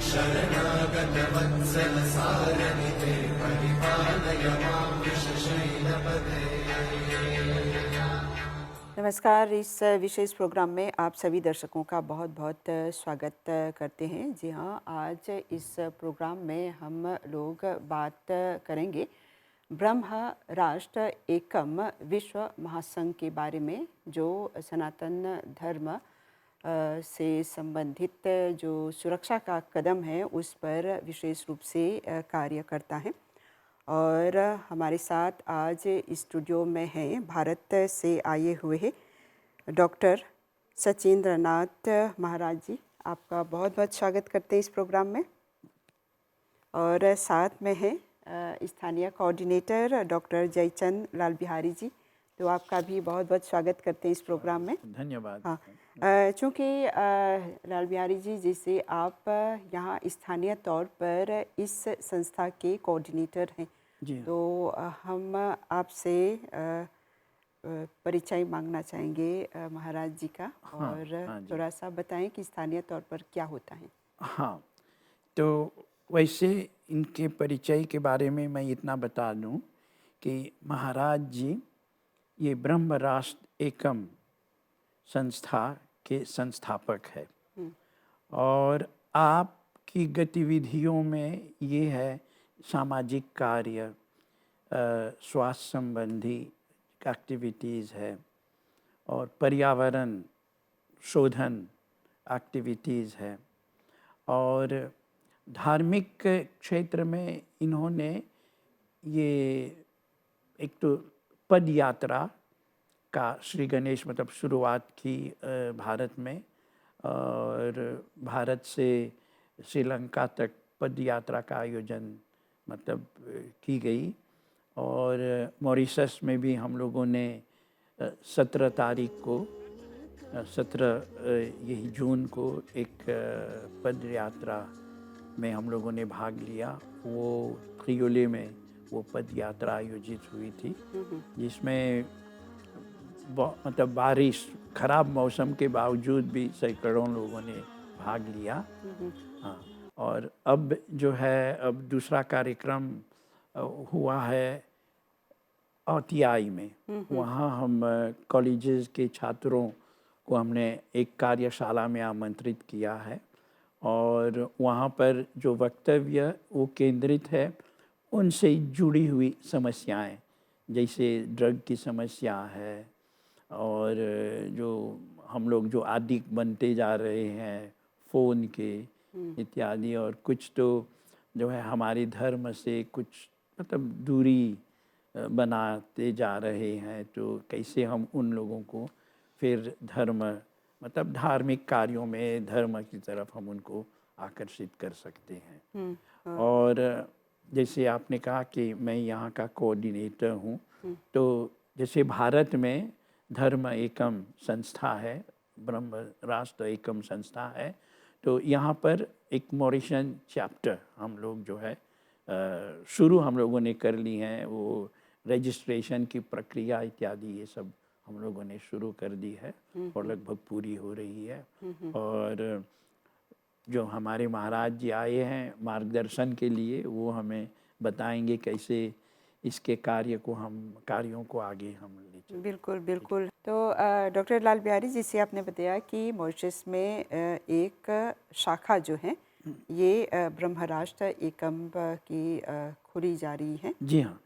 शरणागतवत्सल सारनिते परिपालय मां वृषशैलपते। नमस्कार। इस विशेष प्रोग्राम में आप सभी दर्शकों का बहुत बहुत स्वागत करते हैं। जी हाँ, आज इस प्रोग्राम में हम लोग बात करेंगे ब्रह्म राष्ट्र एकम विश्व महासंघ के बारे में, जो सनातन धर्म से संबंधित जो सुरक्षा का कदम है उस पर विशेष रूप से कार्य करता है। और हमारे साथ आज स्टूडियो में हैं भारत से आए हुए हैं डॉक्टर सचिंद्र नाथ महाराज जी। आपका बहुत बहुत स्वागत करते हैं इस प्रोग्राम में। और साथ में हैं स्थानीय कोऑर्डिनेटर डॉक्टर जयचंद लाल बिहारी जी, तो आपका भी बहुत बहुत स्वागत करते हैं इस प्रोग्राम में। धन्यवाद। हाँ, चूँकि लाल बिहारी जी, जैसे आप यहाँ स्थानीय तौर पर इस संस्था के कोऑर्डिनेटर हैं, जी तो हम आपसे परिचय मांगना चाहेंगे महाराज जी का। हाँ, और हाँ जी। थोड़ा सा बताएं कि स्थानीय तौर पर क्या होता है। हाँ, तो वैसे इनके परिचय के बारे में मैं इतना बता दूं कि महाराज जी ये ब्रह्म राष्ट्र एकम संस्था के संस्थापक है। और आपकी गतिविधियों में ये है सामाजिक कार्य, स्वास्थ्य संबंधी एक्टिविटीज़ है, और पर्यावरण शोधन एक्टिविटीज़ है, और धार्मिक क्षेत्र में इन्होंने ये एक तो पद यात्रा का श्री गणेश मतलब शुरुआत की भारत में, और भारत से श्रीलंका तक पद यात्रा का आयोजन मतलब की गई। और मॉरिशस में भी हम लोगों ने 17 तारीख को 17 यही जून को एक पद यात्रा में हम लोगों ने भाग लिया। वो क्रियोले में वो पद यात्रा आयोजित हुई थी, जिसमें मतलब बारिश खराब मौसम के बावजूद भी सैकड़ों लोगों ने भाग लिया। हाँ, और अब जो है अब दूसरा कार्यक्रम हुआ है औतियाई में। वहाँ हम कॉलेजेस के छात्रों को हमने एक कार्यशाला में आमंत्रित किया है, और वहाँ पर जो वक्तव्य वो केंद्रित है उनसे जुड़ी हुई समस्याएं, जैसे ड्रग की समस्या है, और जो हम लोग जो आदी बनते जा रहे हैं फ़ोन के इत्यादि, और कुछ तो जो है हमारे धर्म से कुछ मतलब दूरी बनाते जा रहे हैं, तो कैसे हम उन लोगों को फिर धर्म मतलब धार्मिक कार्यों में धर्म की तरफ हम उनको आकर्षित कर सकते हैं। और जैसे आपने कहा कि मैं यहाँ का कोऑर्डिनेटर हूँ, तो जैसे भारत में धर्म एकम संस्था है, ब्रह्म राष्ट्र एकम संस्था है, तो यहाँ पर एक मॉरिशन चैप्टर हम लोग जो है शुरू हम लोगों ने कर ली हैं। वो रजिस्ट्रेशन की प्रक्रिया इत्यादि ये सब हम लोगों ने शुरू कर दी है और लगभग पूरी हो रही है। और जो हमारे महाराज जी आए हैं मार्गदर्शन के लिए, वो हमें बताएंगे कैसे इसके कार्यों को आगे हम ले चलें। बिल्कुल बिल्कुल। तो डॉक्टर लाल बिहारी, जिसे आपने बताया कि मॉरिशस में एक शाखा जो है ये ब्रह्म राष्ट्र एकम की खुली जा रही है। जी हाँ,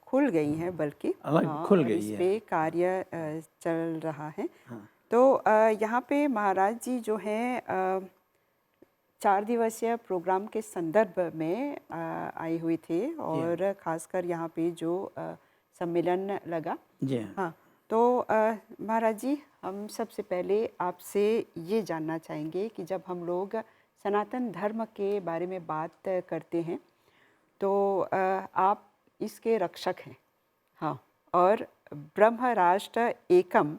खुल गई हैं बल्कि। अलग हाँ, खुल और गई इस है। पे कार्य चल रहा है। हाँ, तो यहाँ पे महाराज जी जो हैं 4 दिवसीय प्रोग्राम के संदर्भ में आए हुए थे, और ख़ासकर यहाँ पे जो सम्मेलन लगा। जी हाँ, हाँ, तो महाराज जी, हम सबसे पहले आपसे ये जानना चाहेंगे कि जब हम लोग सनातन धर्म के बारे में बात करते हैं, तो आप इसके रक्षक हैं। हाँ, और ब्रह्म राष्ट्र एकम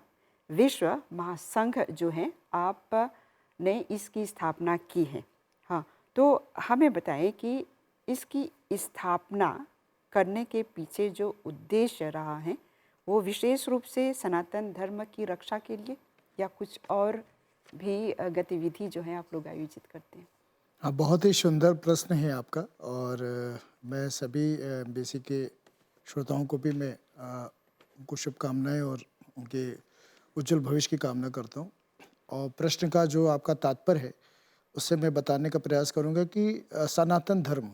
विश्व महासंघ जो है आपने इसकी स्थापना की है। हाँ, तो हमें बताएं कि इसकी स्थापना करने के पीछे जो उद्देश्य रहा है वो विशेष रूप से सनातन धर्म की रक्षा के लिए, या कुछ और भी गतिविधि जो है आप लोग आयोजित करते हैं। हाँ, बहुत ही सुंदर प्रश्न है आपका। और मैं सभी एमबीसी के श्रोताओं को भी मैं उनको शुभकामनाएं और उनके उज्जवल भविष्य की कामना करता हूँ। और प्रश्न का जो आपका तात्पर्य है उससे मैं बताने का प्रयास करूँगा कि सनातन धर्म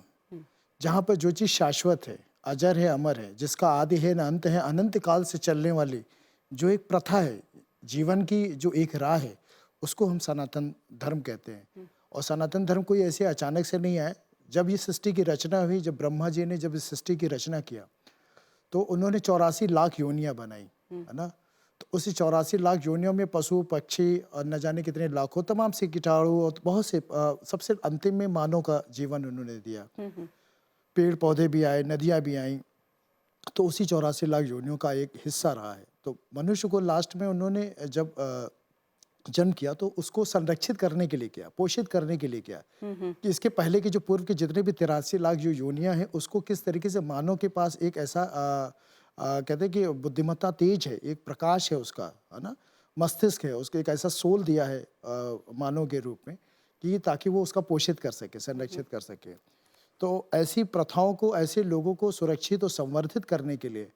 जहाँ पर जो चीज़ शाश्वत है, अजर है, अमर है, जिसका आदि है न अंत है, अनंत काल से चलने वाली जो एक प्रथा है, जीवन की जो एक राह है, उसको हम सनातन धर्म कहते हैं। और सनातन धर्म कोई ऐसे अचानक से नहीं आया। जब ये सृष्टि की रचना हुई, जब ब्रह्मा जी ने जब इस सृष्टि की रचना किया, तो उन्होंने 84 लाख योनियां बनाई, है ना। तो उसी 84 लाख योनियों में पशु पक्षी और न जाने कितने लाखों तमाम से कीटाणु और बहुत से सबसे अंतिम में मानव का जीवन उन्होंने दिया। पेड़ पौधे भी आए, नदियाँ भी आईं, तो उसी 84 लाख योनियों का एक हिस्सा रहा है। तो मनुष्य को लास्ट में उन्होंने जब जन्म किया तो उसको संरक्षित करने के लिए किया, पोषित करने के लिए किया, कि इसके पहले के जो पूर्व के जितने भी 83 लाख जो योनियां हैं उसको किस तरीके से मानव के पास एक ऐसा कहते हैं कि बुद्धिमत्ता तेज है, एक प्रकाश है उसका, है ना, मस्तिष्क है, उसको एक ऐसा सोल दिया है मानव के रूप में कि ताकि वो उसका पोषित कर सके, संरक्षित कर सके। तो ऐसी प्रथाओं को, ऐसे लोगों को सुरक्षित और संवर्धित करने के लिए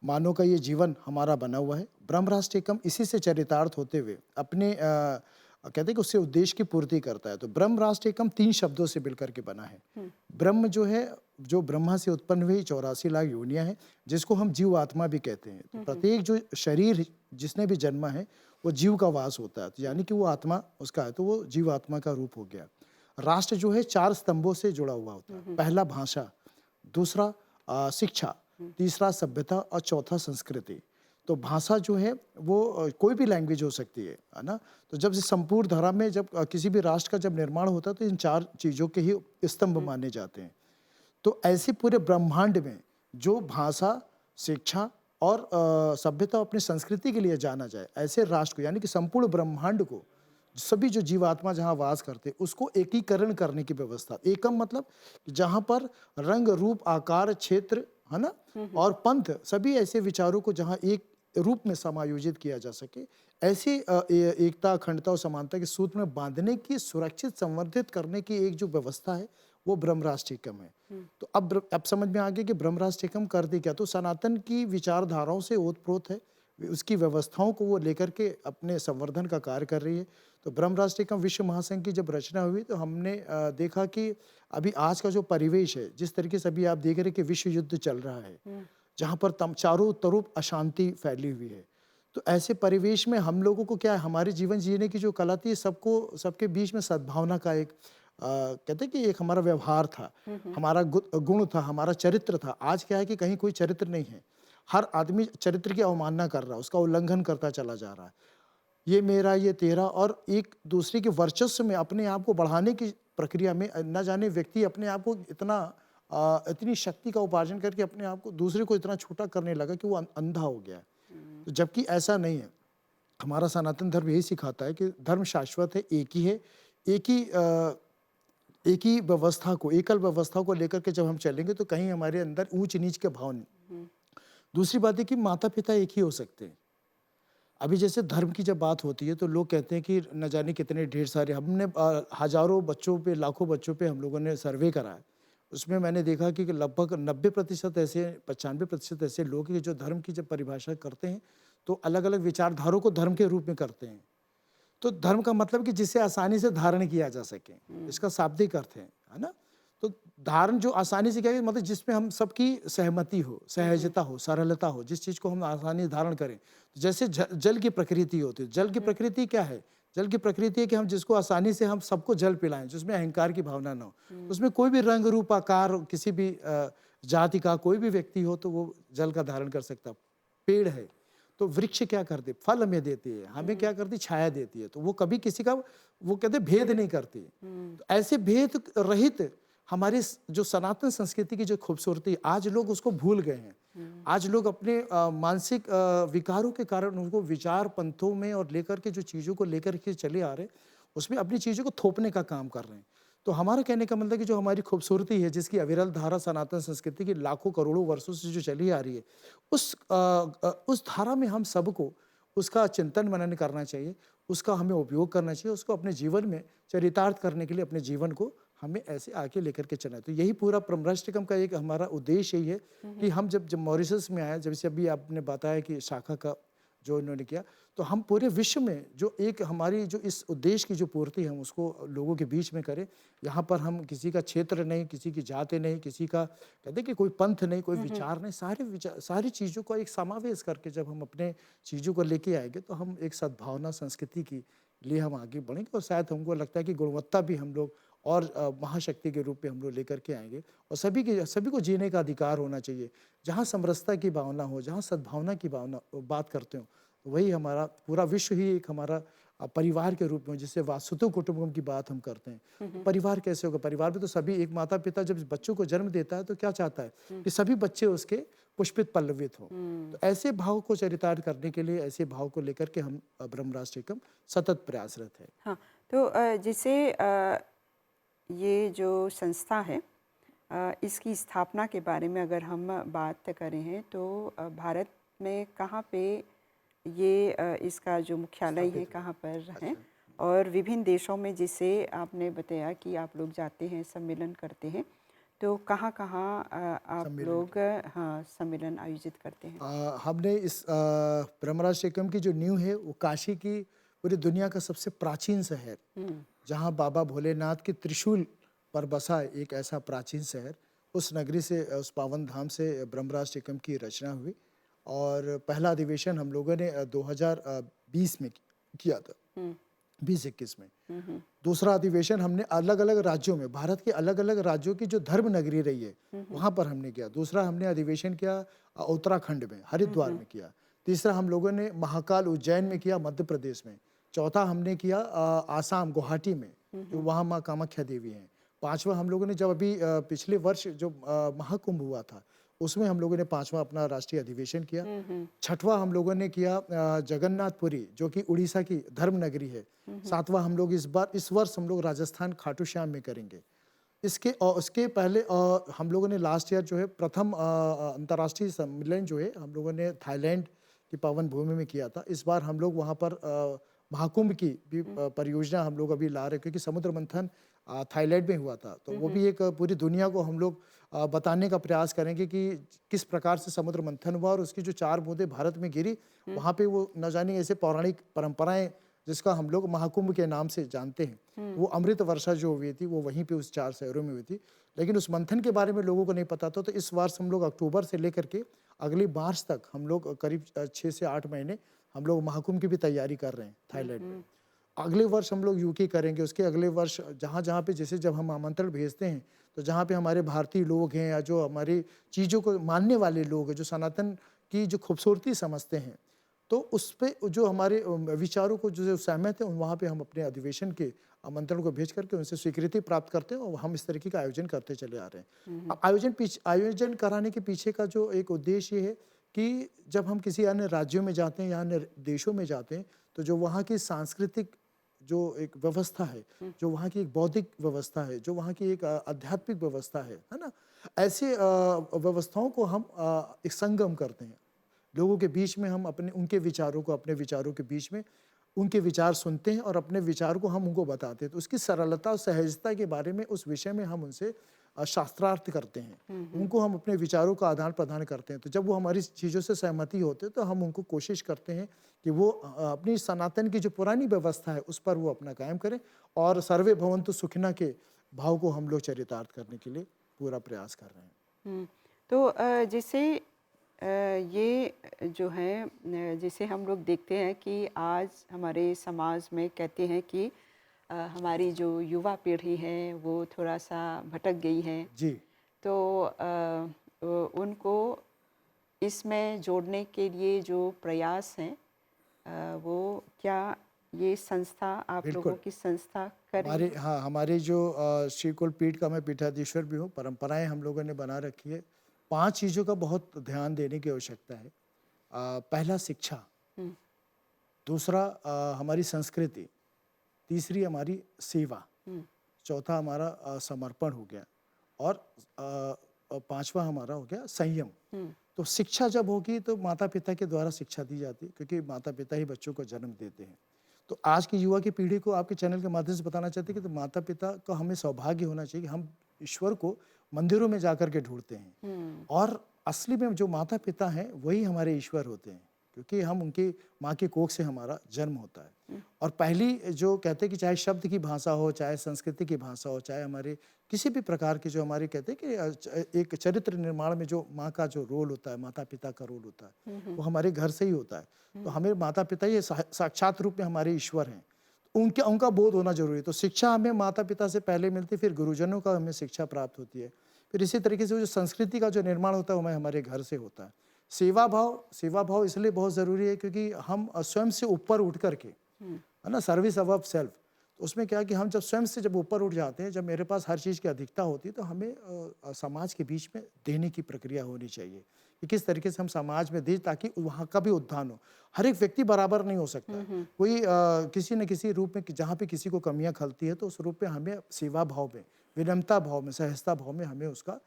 मानव का ये जीवन हमारा बना हुआ है। ब्रह्म राष्ट्र एकम इसी से चरितार्थ होते हुए अपने कहते हैं कि उससे उद्देश्य की पूर्ति करता है। तो ब्रह्म राष्ट्र एकम 3 शब्दों से मिलकर के बना है। ब्रह्म जो है, जो ब्रह्मा से उत्पन्न हुई 84 लाख योनियां हैं, जिसको हम जीव आत्मा भी कहते हैं। तो प्रत्येक जो शरीर जिसने भी जन्मा है वो जीव का वास होता है, तो यानी कि वो आत्मा उसका है, तो वो जीव आत्मा का रूप हो गया। राष्ट्र जो है 4 स्तंभों से जुड़ा हुआ होता है। पहला भाषा, दूसरा शिक्षा, तीसरा सभ्यता और चौथा संस्कृति। तो भाषा जो है वो कोई भी लैंग्वेज हो सकती है ना। तो जब से संपूर्ण धारा में जब किसी भी राष्ट्र का जब निर्माण होता है तो इन 4 चीज़ों के ही स्तंभ माने जाते हैं। तो ऐसे पूरे ब्रह्मांड में जो भाषा, शिक्षा और सभ्यता अपनी संस्कृति के लिए जाना जाए, ऐसे राष्ट्र को, यानी कि संपूर्ण ब्रह्मांड को, सभी जो जीवात्मा जहाँ वास करते उसको एकीकरण करने की व्यवस्था। एकम मतलब जहाँ पर रंग, रूप, आकार, क्षेत्र, है ना, और पंथ, सभी ऐसे विचारों को जहाँ एक रूप में समायोजित किया जा सके, ऐसी एकता, अखंडता और समानता के सूत्र में बांधने की, सुरक्षित संवर्धित करने की एक जो व्यवस्था है वो ब्रह्म राष्ट्र एकम है। तो अब समझ में आ गया कि ब्रह्म राष्ट्र एकम कर दे क्या। तो सनातन की विचारधाराओं से ओतप्रोत है, उसकी व्यवस्थाओं को वो लेकर के अपने संवर्धन का कार्य कर रही है। तो ब्रह्म राष्ट्र एकम विश्व महासंघ की जब रचना हुई तो हमने देखा कि अभी आज का जो परिवेश है, जिस तरीके से अभी आप देख रहे हैं कि विश्व युद्ध चल रहा है, जहाँ पर चारों तरफ अशांति फैली हुई है, तो ऐसे परिवेश में हम लोगों को क्या है, हमारे जीवन जीने की जो कला थी, सबको, सबके बीच में सद्भावना का एक कहते हैं कि एक हमारा व्यवहार था, हमारा गुण था, हमारा चरित्र था। आज क्या है कि कहीं कोई चरित्र नहीं है, हर आदमी चरित्र की अवमानना कर रहा है, उसका उल्लंघन करता चला जा रहा है, ये मेरा, ये तेरा, और एक दूसरे के वर्चस्व में अपने आप को बढ़ाने की प्रक्रिया में न जाने व्यक्ति अपने आप को इतनी शक्ति का उपार्जन करके अपने आप को, दूसरे को इतना छोटा करने लगा कि वो अंधा हो गया। तो जबकि ऐसा नहीं है, हमारा सनातन धर्म यही सिखाता है कि धर्म शाश्वत है, एक ही है, एक ही व्यवस्था को, एकल व्यवस्था को लेकर के जब हम चलेंगे तो कहीं हमारे अंदर ऊंच नीच के भाव नहीं। दूसरी बात है कि माता पिता एक ही हो सकते हैं। अभी जैसे धर्म की जब बात होती है तो लोग कहते हैं कि न जाने कितने ढेर सारे, हमने हजारों बच्चों पे, लाखों बच्चों पे हम लोगों ने सर्वे करा है। उसमें मैंने देखा कि लगभग 90% ऐसे, 95% ऐसे लोग हैं जो धर्म की जब परिभाषा करते हैं तो अलग अलग विचारधारों को धर्म के रूप में करते हैं। तो धर्म का मतलब कि जिसे आसानी से धारण किया जा सके, इसका शाब्दिक अर्थ है ना। तो धारण जो आसानी से क्या, मतलब जिसमें हम सबकी सहमति हो, सहजता हो, सरलता हो, जिस चीज़ को हम आसानी से धारण करें। तो जैसे जल की प्रकृति होती है, जल की प्रकृति क्या है, जल की प्रकृति है कि हम जिसको आसानी से हम सबको जल पिलाएं, जिसमें अहंकार की भावना ना हो, उसमें कोई भी रंग, रूप, आकार, किसी भी जाति का कोई भी व्यक्ति हो तो वो जल का धारण कर सकता। पेड़ है तो वृक्ष क्या करती, फल हमें देती है, हमें क्या करती, छाया देती है, तो वो कभी किसी का, वो कहते भेद नहीं करती। तो ऐसे भेद रहित हमारी जो सनातन संस्कृति की जो खूबसूरती, आज लोग उसको भूल गए हैं। आज लोग अपने मानसिक विकारों के कारण उनको विचार पंथों में और लेकर के जो चीज़ों को लेकर के चले आ रहे हैं, उसमें अपनी चीज़ों को थोपने का काम कर रहे हैं। तो हमारा कहने का मतलब कि जो हमारी खूबसूरती है, जिसकी अविरल धारा सनातन संस्कृति की लाखों करोड़ों वर्षों से जो चली आ रही है, उस धारा में हम सबको उसका चिंतन मनन करना चाहिए, उसका हमें उपयोग करना चाहिए, उसको अपने जीवन में चरितार्थ करने के लिए अपने जीवन को हमें ऐसे आगे लेकर के चलना है। तो यही पूरा ब्रह्मराष्ट्रकम का एक हमारा उद्देश्य यही है कि हम जब मॉरिशस में आए, जब से अभी आपने बताया कि शाखा का जो इन्होंने किया, तो हम पूरे विश्व में जो एक हमारी जो इस उद्देश्य की जो पूर्ति है हम उसको लोगों के बीच में करें। यहाँ पर हम किसी का क्षेत्र नहीं, किसी की जाति नहीं, किसी का कहते हैं कि कोई पंथ नहीं, कोई विचार नहीं, सारी चीज़ों का एक समावेश करके जब हम अपने चीज़ों को लेके आएंगे तो हम एक सद्भावना संस्कृति की लिए हम आगे बढ़ेंगे और शायद हमको लगता है कि गुणवत्ता भी हम लोग और महाशक्ति के रूप में हम लोग लेकर के आएंगे और सभी को जीने का अधिकार होना चाहिए। जहाँ समरसता की भावना हो, जहाँ सद्भावना की भावना बात करते हो, तो वही हमारा पूरा विश्व ही एक हमारा परिवार के रूप में, जिससे वासुदेव कुटुंबकम की बात हम करते हैं। परिवार कैसे होगा? परिवार में तो सभी, एक माता पिता जब बच्चों को जन्म देता है तो क्या चाहता है कि सभी बच्चे उसके पुष्पित पल्लवित हो। तो ऐसे भाव को चरितार्थ करने के लिए, ऐसे भाव को लेकर के हम ब्रह्मराष्ट्रकम सतत प्रयासरत है। हाँ, तो जैसे ये जो संस्था है, इसकी स्थापना के बारे में अगर हम बात करें हैं तो भारत में कहाँ पे ये इसका जो मुख्यालय है कहाँ पर है? और विभिन्न देशों में जैसे आपने बताया कि आप लोग जाते हैं, सम्मेलन करते हैं, तो कहाँ कहाँ आप लोग हाँ सम्मेलन आयोजित करते हैं? हमने इस ब्रह्मराष्ट्रकम की जो नींव है वो काशी की पूरी दुनिया का सबसे प्राचीन शहर, जहाँ बाबा भोलेनाथ के त्रिशूल पर बसा एक ऐसा प्राचीन शहर, उस नगरी से, उस पावन धाम से ब्रह्मराष्ट्रकम की रचना हुई। और पहला अधिवेशन हम लोगों ने 2020 में किया था, 2021 में। दूसरा अधिवेशन हमने अलग अलग राज्यों में, भारत के अलग अलग राज्यों की जो धर्म नगरी रही है वहाँ पर हमने किया। दूसरा हमने अधिवेशन किया उत्तराखंड में, हरिद्वार में किया। तीसरा हम लोगों ने महाकाल उज्जैन में किया, मध्य प्रदेश में। चौथा हमने किया आसाम गुवाहाटी में, जो वहाँ माँ कामाख्या देवी हैं। पांचवा हम लोगों ने जब अभी पिछले वर्ष जो महाकुंभ हुआ था उसमें हम लोगों ने पांचवा अपना राष्ट्रीय अधिवेशन किया। छठवां हम लोगों ने किया जगन्नाथपुरी, जो कि उड़ीसा की धर्म नगरी है। सातवां हम लोग इस वर्ष हम लोग राजस्थान खाटू श्याम में करेंगे। उसके पहले हम लोगों ने लास्ट ईयर जो है प्रथम अंतर्राष्ट्रीय सम्मेलन जो है हम लोगों ने थाईलैंड की पावन भूमि में किया था। इस बार हम लोग वहाँ पर महाकुंभ की भी परियोजना हम लोग अभी ला रहे हैं, क्योंकि समुद्र मंथन थाईलैंड में हुआ था, तो वो भी एक पूरी दुनिया को हम लोग बताने का प्रयास करेंगे कि किस प्रकार से समुद्र मंथन हुआ और उसकी जो 4 बूंदें भारत में गिरी, वहाँ पे वो न जाने ऐसे पौराणिक परंपराएं जिसका हम लोग महाकुंभ के नाम से जानते हैं, वो अमृत वर्षा जो हुई थी वो वहीं पे उस 4 शहरों में हुई थी। लेकिन उस मंथन के बारे में लोगों को नहीं पता था। तो इस वर्ष हम लोग अक्टूबर से लेकर के अगली मार्च तक हम लोग करीब 6 से 8 महीने हम लोग महाकुंभ की भी तैयारी कर रहे हैं थाईलैंड में। अगले वर्ष हम लोग यूके करेंगे। उसके अगले वर्ष जहाँ जहाँ पे जैसे जब हम आमंत्रण भेजते हैं तो जहाँ पे हमारे भारतीय लोग हैं या जो हमारी चीज़ों को मानने वाले लोग हैं, जो सनातन की जो खूबसूरती समझते हैं, तो उस पर जो हमारे विचारों को जो सहमत हैं, वहाँ पे हम अपने अधिवेशन के आमंत्रण को भेज करके उनसे स्वीकृति प्राप्त करते हैं और हम इस तरीके का आयोजन करते चले आ रहे हैं। आयोजन कराने के पीछे का जो एक उद्देश्य ये है कि जब हम किसी अन्य राज्यों में जाते हैं या अन्य देशों में जाते हैं, तो जो वहाँ की सांस्कृतिक जो एक व्यवस्था है, जो वहाँ की एक बौद्धिक व्यवस्था है, जो वहाँ की एक आध्यात्मिक व्यवस्था है ना, ऐसे व्यवस्थाओं को हम एक संगम करते हैं। लोगों के बीच में हम उनके विचारों को, अपने विचारों के बीच में उनके विचार सुनते हैं और अपने विचार को हम उनको बताते हैं। तो उसकी सरलता और सहजता के बारे में, उस विषय में हम उनसे शास्त्रार्थ करते हैं। उनको हम अपने विचारों का आदान प्रदान करते हैं। तो जब वो हमारी चीज़ों से सहमति होते हैं तो हम उनको कोशिश करते हैं कि वो अपनी सनातन की जो पुरानी व्यवस्था है उस पर वो अपना कायम करें और सर्वे भवन्तु सुखिनः के भाव को हम लोग चरितार्थ करने के लिए पूरा प्रयास कर रहे हैं। तो जैसे ये जो है, जैसे हम लोग देखते हैं कि आज हमारे समाज में कहते हैं कि हमारी जो युवा पीढ़ी है वो थोड़ा सा भटक गई है जी। तो उनको इसमें जोड़ने के लिए जो प्रयास हैं वो क्या ये संस्था, आप लोगों की संस्था करें? हमारे जो श्रीकुल पीठ का मैं पीठाधीश्वर भी हूँ। परंपराएं हम लोगों ने बना रखी है। 5 चीज़ों का बहुत ध्यान देने की आवश्यकता है। पहला शिक्षा, दूसरा हमारी संस्कृति, तीसरी हमारी सेवा, चौथा हमारा समर्पण हो गया और 5वां हमारा हो गया संयम। तो शिक्षा जब होगी तो माता पिता के द्वारा शिक्षा दी जाती है, क्योंकि माता पिता ही बच्चों को जन्म देते हैं। तो आज की युवा की पीढ़ी को आपके चैनल के माध्यम से बताना चाहते हैं कि तो माता पिता का हमें सौभाग्य होना चाहिए कि हम ईश्वर को मंदिरों में जाकर के ढूंढते हैं, और असली में जो माता पिता हैं वही हमारे ईश्वर होते हैं, क्योंकि हम उनकी माँ के कोख से हमारा जन्म होता है। और पहली जो कहते हैं कि चाहे शब्द की भाषा हो, चाहे संस्कृति की भाषा हो, चाहे हमारे किसी भी प्रकार की जो हमारे कहते हैं कि एक चरित्र निर्माण में जो माँ का जो रोल होता है, माता पिता का रोल होता है, वो हमारे घर से ही होता है। तो हमें माता पिता ये साक्षात रूप में हमारे ईश्वर हैं, उनके उनका बोध होना जरूरी है। तो शिक्षा हमें माता पिता से पहले मिलती है, फिर गुरुजनों का हमें शिक्षा प्राप्त होती है, फिर इसी तरीके से जो संस्कृति का जो निर्माण होता है वो हमें हमारे घर से होता है। सेवा भाव इसलिए बहुत ज़रूरी है क्योंकि हम स्वयं से ऊपर उठ करके, है ना, सर्विस अबव सेल्फ। तो उसमें क्या है कि हम जब स्वयं से जब ऊपर उठ जाते हैं, जब मेरे पास हर चीज़ की अधिकता होती है, तो हमें समाज के बीच में देने की प्रक्रिया होनी चाहिए कि किस तरीके से हम समाज में दें ताकि वहाँ का भी उत्थान हो। हर एक व्यक्ति बराबर नहीं हो सकता, कोई किसी न किसी रूप में जहाँ पे किसी को कमियाँ खलती है, तो उस रूप में हमें सेवा भाव में, विनम्रता भाव में, सहजता भाव में हमें उसका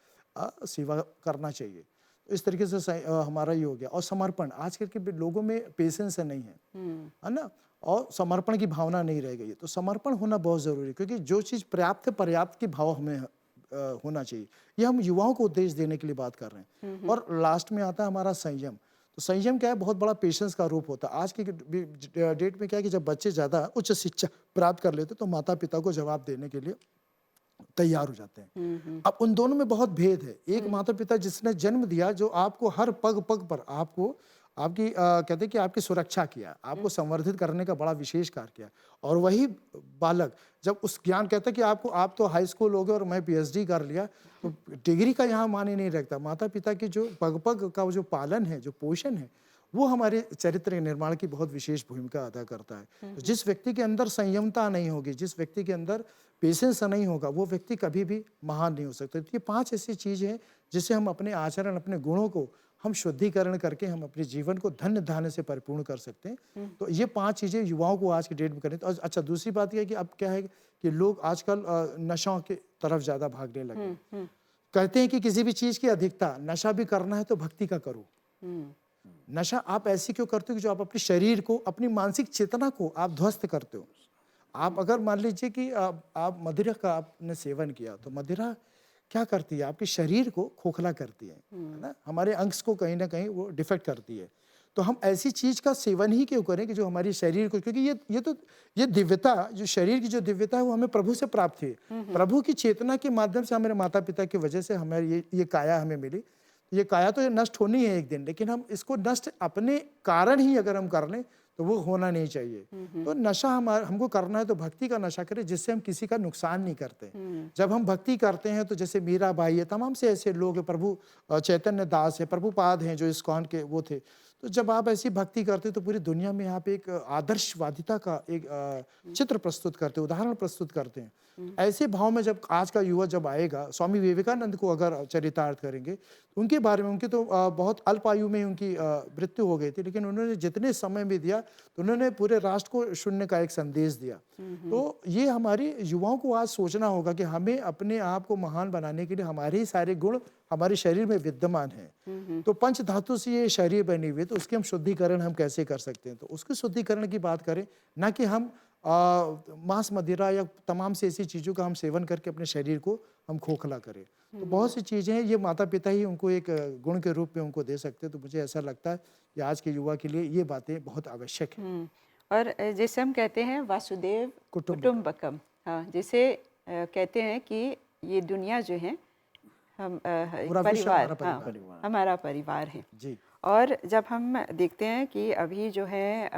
सेवा करना चाहिए। तो इस तरीके से हमारा ये हो गया। और समर्पण, आजकल के लोगों में पेशेंस नहीं है ना, और समर्पण की भावना नहीं रह गई है। तो समर्पण होना बहुत ज़रूरी है, क्योंकि जो चीज़ पर्याप्त है, पर्याप्त की भाव हमें होना चाहिए। ये हम युवाओं को उद्देश्य देने के लिए बात कर रहे हैं। और लास्ट में आता है हमारा संयम। तो संयम क्या है, बहुत बड़ा पेशेंस का रूप होता है। आज की डेट में क्या है कि जब बच्चे ज़्यादा उच्च शिक्षा प्राप्त कर लेते तो माता पिता को जवाब देने के लिए तैयार हो जाते हैं। अब उन दोनों में बहुत भेद है। एक माता पिता जिसने जन्म दिया, जो आपको हर पग पग पर आपको आपकी कहते हैं कि आपकी सुरक्षा किया, आपको संवर्धित करने का बड़ा विशेष कार्य किया। और वही बालक जब उस ज्ञान कहता है कि आप तो हाई स्कूल हो गए और मैं पीएचडी कर लिया, तो डिग्री का यहाँ माने नहीं रखता। माता पिता की जो पग पग का जो पालन है, जो पोषण है, वो हमारे चरित्र निर्माण की बहुत विशेष भूमिका अदा करता है। तो जिस व्यक्ति के अंदर संयमता नहीं होगी, जिस व्यक्ति के अंदर पेशेंस नहीं होगा, वो व्यक्ति कभी भी महान नहीं हो सकता। तो ये 5 ऐसी चीज़ें हैं जिससे हम अपने आचरण, अपने गुणों को हम शुद्धिकरण करके हम अपने जीवन को धन्य धान्य से परिपूर्ण कर सकते हैं। तो ये 5 चीज़ें युवाओं को आज की डेट में करें। तो अच्छा, दूसरी बात यह है कि अब क्या है कि लोग आजकल नशों के तरफ ज़्यादा भागने लगे। कहते हैं कि किसी भी चीज़ की अधिकता, नशा भी करना है तो भक्ति का करो। नशा आप ऐसे क्यों करते हो कि जो आप अपने शरीर को, अपनी मानसिक चेतना को आप ध्वस्त करते हो। आप अगर मान लीजिए कि आप मदिरा का आपने सेवन किया, तो मदिरा क्या करती है, आपके शरीर को खोखला करती है ना, हमारे अंग्स को कहीं ना कहीं वो डिफेक्ट करती है। तो हम ऐसी चीज का सेवन ही क्यों करें कि जो हमारे शरीर को, क्योंकि ये दिव्यता, जो शरीर की जो दिव्यता है वो हमें प्रभु से प्राप्त है। प्रभु की चेतना के माध्यम से हमारे माता पिता की वजह से हमें ये काया हमें मिली। ये काया तो ये नष्ट होनी है एक दिन, लेकिन हम इसको नष्ट अपने कारण ही अगर हम कर लें तो वो होना नहीं चाहिए। तो नशा हमको करना है तो भक्ति का नशा करें, जिससे हम किसी का नुकसान नहीं करते। जब हम भक्ति करते हैं तो जैसे मीराबाई है, तमाम से ऐसे लोग हैं, प्रभु चैतन्य दास है, प्रभुपाद हैं जो इस्कॉन के वो थे। तो जब आप ऐसी भक्ति करते तो पूरी दुनिया में आप एक आदर्शवादिता का एक चित्र प्रस्तुत करते, उदाहरण प्रस्तुत करते हैं। ऐसे भाव में जब आज का युवा जब आएगा, स्वामी विवेकानंद को अगर चरितार्थ करेंगे, उनके बारे में, उनकी तो बहुत अल्प आयु में उनकी मृत्यु हो गई थी, लेकिन उन्होंने जितने समय में दिया तो उन्होंने पूरे राष्ट्र को शून्य का एक संदेश दिया। तो ये हमारे युवाओं को आज सोचना होगा कि हमें अपने आप को महान बनाने के लिए हमारे ही सारे गुण हमारे शरीर में विद्यमान है। तो पंच धातु से ये शरीर बनी हुई है, तो उसके हम शुद्धिकरण हम कैसे कर सकते हैं। तो उसके शुद्धिकरण की बात करें, ना कि हम मांस मदिरा या तमाम से ऐसी चीज़ों का हम सेवन करके अपने शरीर को हम खोखला करें। तो बहुत सी चीज़ें हैं, ये माता पिता ही उनको एक गुण के रूप में उनको दे सकते हैं। तो मुझे ऐसा लगता है कि आज के युवा के लिए ये बातें बहुत आवश्यक हैं। और जैसे हम कहते हैं वासुदेव कुटुम्बकम, हाँ, जैसे कहते हैं कि ये दुनिया जो है हम परिवार, हाँ, हमारा परिवार है जी। और जब हम देखते हैं कि अभी जो है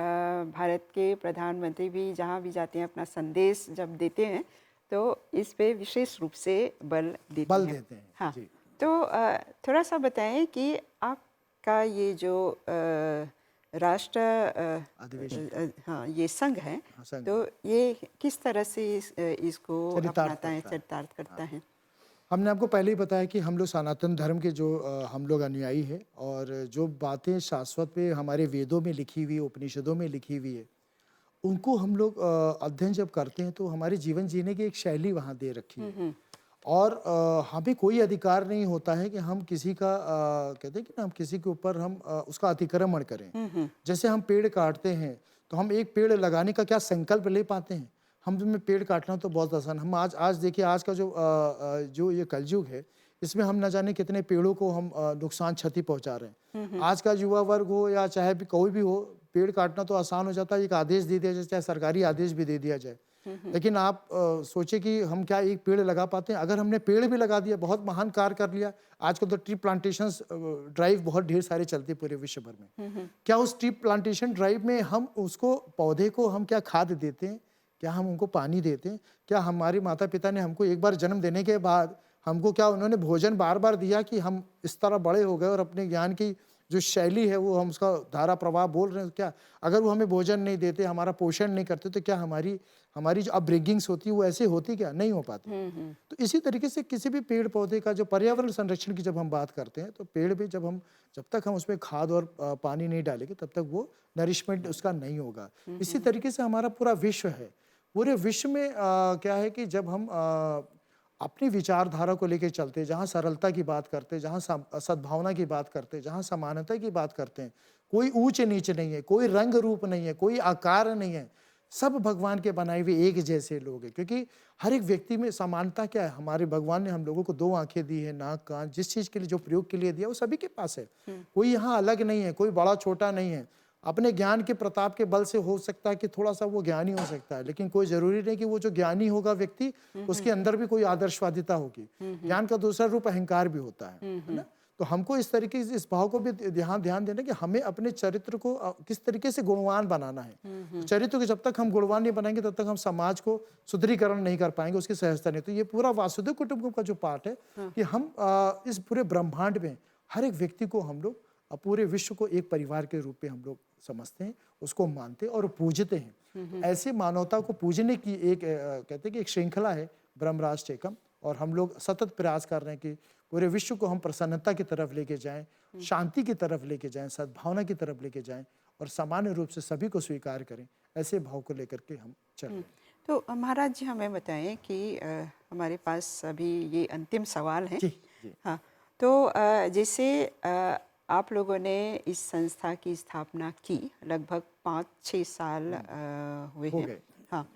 भारत के प्रधानमंत्री भी जहाँ भी जाते हैं अपना संदेश जब देते हैं तो इस पे विशेष रूप से बल देते हैं। हाँ, तो थोड़ा सा बताएं कि आपका ये जो राष्ट्र हाँ ये संघ है, तो ये किस तरह से इसको अपनाता है, चरितार्थ करता है। हमने आपको पहले ही बताया कि हम लोग सनातन धर्म के जो हम लोग अनुयायी हैं, और जो बातें शाश्वत पे हमारे वेदों में लिखी हुई, उपनिषदों में लिखी हुई है, उनको हम लोग अध्ययन जब करते हैं तो हमारे जीवन जीने की एक शैली वहाँ दे रखी है। और हमें कोई अधिकार नहीं होता है कि हम किसी का कहते हैं कि ना, हम किसी के ऊपर हम उसका अतिक्रमण करें। जैसे हम पेड़ काटते हैं तो हम एक पेड़ लगाने का क्या संकल्प ले पाते हैं? हम में पेड़ काटना तो बहुत आसान। हम आज देखिए, आज का जो ये कलयुग है, इसमें हम न जाने कितने पेड़ों को हम नुकसान क्षति पहुंचा रहे हैं। आज का युवा वर्ग हो या चाहे भी कोई भी हो, पेड़ काटना तो आसान हो जाता है, एक आदेश दे दिया जाए, चाहे सरकारी आदेश भी दे दिया जाए। लेकिन आप सोचे कि हम क्या एक पेड़ लगा पाते हैं? अगर हमने पेड़ भी लगा दिया, बहुत महान कार्य कर लिया। आजकल तो ट्री प्लांटेशन ड्राइव बहुत ढेर सारे चलते हैं पूरे विश्व भर में। क्या उस ट्री प्लांटेशन ड्राइव में हम उसको पौधे को हम क्या खाद देते हैं? क्या हम उनको पानी देते हैं? क्या हमारे माता पिता ने हमको एक बार जन्म देने के बाद हमको क्या उन्होंने भोजन बार बार दिया कि हम इस तरह बड़े हो गए और अपने ज्ञान की जो शैली है वो हम उसका धारा प्रवाह बोल रहे हैं? क्या अगर वो हमें भोजन नहीं देते, हमारा पोषण नहीं करते, तो क्या हमारी हमारी जो अपब्रिंगिंग्स होती है वो ऐसे होती? क्या नहीं हो पाती। तो इसी तरीके से किसी भी पेड़ पौधे का जो पर्यावरण संरक्षण की जब हम बात करते हैं, तो पेड़ भी जब तक हम उसमें खाद और पानी नहीं डालेंगे, तब तक वो नरिशमेंट उसका नहीं होगा। इसी तरीके से हमारा पूरा विश्व है। पूरे विश्व में क्या है कि जब हम अपनी विचारधारा को लेकर चलते हैं, जहाँ सरलता की बात करते हैं, जहाँ सद्भावना की बात करते हैं, जहाँ समानता की बात करते हैं, कोई ऊंच नीच नहीं है, कोई रंग रूप नहीं है, कोई आकार नहीं है, सब भगवान के बनाए हुए एक जैसे लोग हैं। क्योंकि हर एक व्यक्ति में समानता क्या है? हमारे भगवान ने हम लोगों को 2 आंखें दी है, नाक कान, जिस चीज के लिए जो प्रयोग के लिए दिया वो सभी के पास है। कोई यहाँ अलग नहीं है, कोई बड़ा छोटा नहीं है। अपने ज्ञान के प्रताप के बल से हो सकता है कि थोड़ा सा वो ज्ञानी हो सकता है, लेकिन कोई जरूरी नहीं कि वो जो ज्ञानी होगा व्यक्ति, उसके अंदर भी कोई आदर्शवादिता होगी। ज्ञान का दूसरा रूप अहंकार भी होता है ना? तो हमको इस तरीके से इस भाव को भी ध्यान देना कि हमें अपने चरित्र को किस तरीके से गुणवान बनाना है। चरित्र को जब तक हम गुणवान नहीं बनाएंगे, तब तक हम समाज को सुदृढ़ीकरण नहीं कर पाएंगे, उसकी सहजता नहीं। तो ये पूरा वासुदेव कुटुंबकम का जो पार्ट है कि हम इस पूरे ब्रह्मांड में हर एक व्यक्ति को हम लोग पूरे विश्व को एक परिवार के रूप में हम लोग समझते हैं, उसको मानते हैं और पूजते हैं। तो ऐसे मानवता को पूजने की एक कहते हैं कि एक श्रृंखला है ब्रह्मराज टेकम, और हम लोग सतत प्रयास कर रहे हैं कि पूरे विश्व को हम प्रसन्नता की तरफ लेके जाएं, शांति की तरफ लेके जाएं, सद्भावना की तरफ लेके जाएं और सामान्य रूप से सभी को स्वीकार करें। ऐसे भाव को लेकर के हम चल रहे हैं। तो महाराज जी हमें बताएं कि हमारे पास अभी ये अंतिम सवाल है। जी। हाँ, तो जैसे आप लोगों ने इस संस्था की स्थापना की, लगभग 5-6 साल हुए हो हैं। गए। हाँ,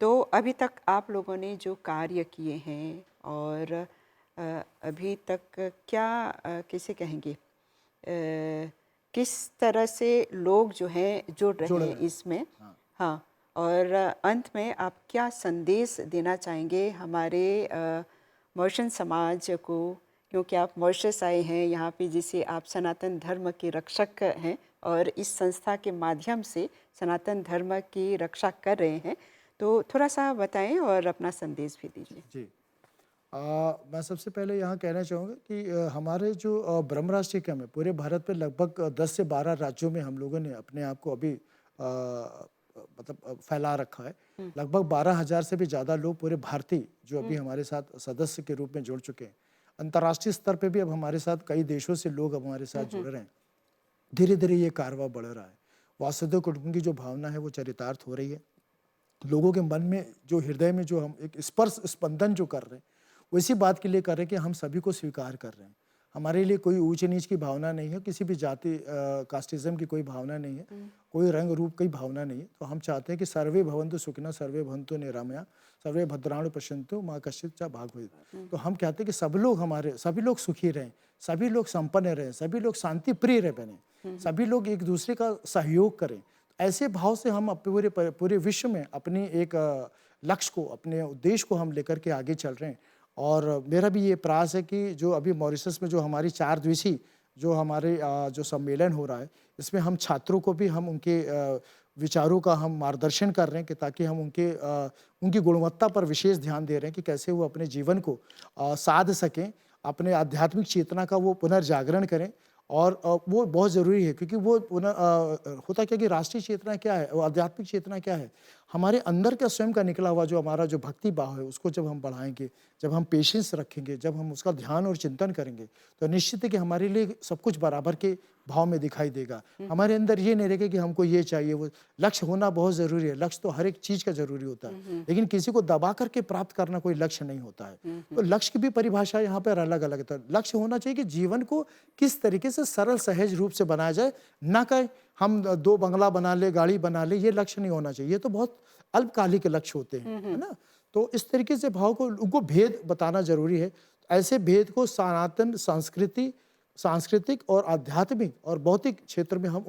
तो अभी तक आप लोगों ने जो कार्य किए हैं और अभी तक क्या कैसे कहेंगे, किस तरह से लोग जो हैं जुड़ रहे हैं इसमें। हाँ, और अंत में आप क्या संदेश देना चाहेंगे हमारे मॉरिशस समाज को, क्योंकि आप मॉरिशस आए हैं यहाँ पे, जिसे आप सनातन धर्म के रक्षक हैं और इस संस्था के माध्यम से सनातन धर्म की रक्षा कर रहे हैं। तो थोड़ा सा बताएं और अपना संदेश भी दीजिए। जी। मैं सबसे पहले यहाँ कहना चाहूँगा कि हमारे जो ब्रह्मराज टेकम है, पूरे भारत पे लगभग 10 से 12 राज्यों में हम लोगों ने अपने आप को अभी मतलब फैला रखा है। लगभग 12,000 से भी ज़्यादा लोग पूरे भारतीय जो अभी हमारे साथ सदस्य के रूप में जुड़ चुके हैं। अंतर्राष्ट्रीय स्तर पे भी अब हमारे साथ कई देशों से लोग अब हमारे साथ जुड़ रहे हैं। धीरे धीरे ये कारवां बढ़ रहा है। वासुदेव कुटुंबकम की जो भावना है वो चरितार्थ हो रही है। लोगों के मन में जो हृदय में जो हम एक स्पर्श स्पंदन जो कर रहे हैं, वो इसी बात के लिए कर रहे हैं कि हम सभी को स्वीकार कर रहे हैं। हमारे लिए कोई ऊंच नीच की भावना नहीं है, किसी भी जाति कास्टिज्म की कोई भावना नहीं है, कोई रंग रूप की भावना नहीं है। तो हम चाहते हैं कि सर्वे भवन्तु सुखिनः, सर्वे भवन्तु निरामया, सर्वे भद्राणि पश्यन्तु मा कश्चित् च भाग् भवेत्। तो हम कहते हैं कि सभी लोग सुखी रहें, सभी लोग संपन्न रहें, सभी लोग शांति प्रिय रह बने, सभी लोग एक दूसरे का सहयोग करें। ऐसे भाव से हम पूरे विश्व में अपनी एक लक्ष्य को, अपने उद्देश्य को हम लेकर के आगे चल रहे हैं। और मेरा भी ये प्रयास है कि जो अभी मॉरिशस में जो हमारी 4 दिवसीय जो हमारे जो सम्मेलन हो रहा है, इसमें हम छात्रों को भी हम उनके विचारों का हम मार्गदर्शन कर रहे हैं कि ताकि हम उनकी गुणवत्ता पर विशेष ध्यान दे रहे हैं कि कैसे वो अपने जीवन को साध सकें, अपने आध्यात्मिक चेतना का वो पुनर्जागरण करें। और वो बहुत ज़रूरी है, क्योंकि वो होता क्या कि राष्ट्रीय चेतना क्या है, वो आध्यात्मिक चेतना क्या है, हमारे अंदर का स्वयं का निकला हुआ जो हमारा जो भक्ति भाव है उसको जब हम बढ़ाएंगे, जब हम पेशेंस रखेंगे, जब हम उसका ध्यान और चिंतन करेंगे, तो निश्चित है कि हमारे लिए सब कुछ बराबर के भाव में दिखाई देगा। हमारे अंदर ये नहीं रहेगा कि हमको ये चाहिए वो। लक्ष्य होना बहुत ज़रूरी है, लक्ष्य तो हर एक चीज़ का ज़रूरी होता है, लेकिन किसी को दबा करके प्राप्त करना कोई लक्ष्य नहीं होता है। तो लक्ष्य की भी परिभाषा यहाँ पर अलग अलग है। लक्ष्य होना चाहिए कि जीवन को किस तरीके से सरल सहज रूप से बनाया जाए, ना कहे हम 2 बंगला बना ले, गाड़ी बना ले, ये लक्ष्य नहीं होना चाहिए। ये तो बहुत अल्पकालिक लक्ष्य होते हैं, है ना। तो इस तरीके से भाव को उनको भेद बताना जरूरी है। ऐसे भेद को सनातन सांस्कृतिक और आध्यात्मिक और भौतिक क्षेत्र में हम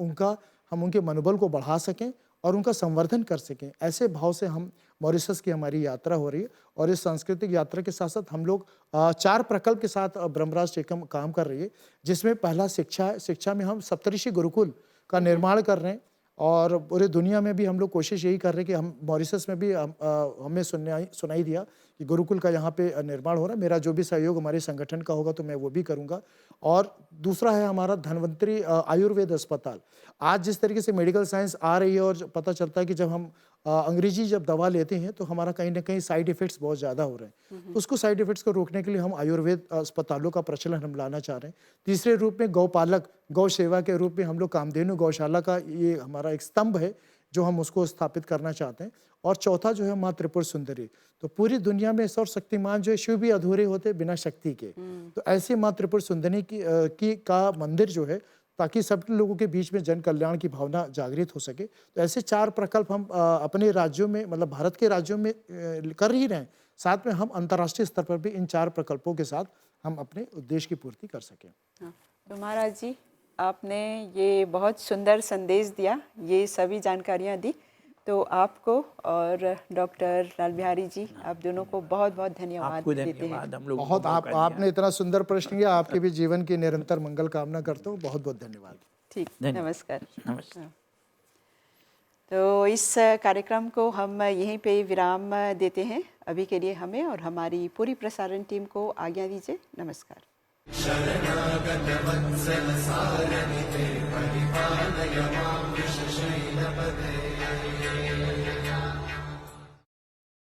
उनके मनोबल को बढ़ा सकें और उनका संवर्धन कर सकें। ऐसे भाव से हम मॉरिशस की हमारी यात्रा हो रही है और इस सांस्कृतिक यात्रा के साथ साथ हम लोग 4 प्रकल्प के साथ ब्रह्मराज टेकम काम कर रही है, जिसमें पहला शिक्षा है। शिक्षा में हम सप्तऋषि गुरुकुल का निर्माण कर रहे हैं और पूरे दुनिया में भी हम लोग कोशिश यही कर रहे हैं कि हम मॉरिशस में भी हमें सुनाई दिया कि गुरुकुल का यहाँ पे निर्माण हो रहा है। मेरा जो भी सहयोग हमारे संगठन का होगा तो मैं वो भी करूँगा। और दूसरा है हमारा धन्वंतरी आयुर्वेद अस्पताल। आज जिस तरीके से मेडिकल साइंस आ रही है और पता चलता है कि जब हम अंग्रेजी जब दवा लेते हैं तो हमारा कहीं ना कहीं साइड इफेक्ट्स बहुत ज़्यादा हो रहे हैं। उसको साइड इफेक्ट्स को रोकने के लिए हम आयुर्वेद अस्पतालों का प्रचलन हम लाना चाह रहे हैं। तीसरे रूप में गौपालक गौ सेवा के रूप में हम लोग कामधेनु गौशाला का ये हमारा एक स्तंभ है जो हम उसको स्थापित करना चाहते हैं। और चौथा जो है माँ त्रिपुर सुंदरी। तो पूरी दुनिया में सर्वशक्तिमान जो है शिव भी अधूरे होते बिना शक्ति के। तो ऐसे माँ त्रिपुर सुंदरी का मंदिर जो है, ताकि सब लोगों के बीच में जन कल्याण की भावना जागृत हो सके। तो ऐसे 4 प्रकल्प हम अपने राज्यों में, मतलब भारत के राज्यों में कर ही रहे हैं। साथ में हम अंतर्राष्ट्रीय स्तर पर भी इन 4 प्रकल्पों के साथ हम अपने उद्देश्य की पूर्ति कर सकें। हाँ, तो महाराज जी, आपने ये बहुत सुंदर संदेश दिया, ये सभी जानकारियाँ दी, तो आपको और डॉक्टर लाल बिहारी जी, आप दोनों को बहुत बहुत धन्यवाद आपको देते हैं। धन्यवाद। हम लोग बहुत आपने इतना सुंदर प्रश्न किया। आपके भी जीवन की निरंतर मंगल कामना करता हूँ। बहुत बहुत धन्यवाद। ठीक, धन्यवाद। नमस्कार। नमस्कार। तो इस कार्यक्रम को हम यहीं पे विराम देते हैं। अभी के लिए हमें और हमारी पूरी प्रसारण टीम को आज्ञा दीजिए। नमस्कार। शरणागत वत्सल सारथिते परिपालय मां वृषशैलपते।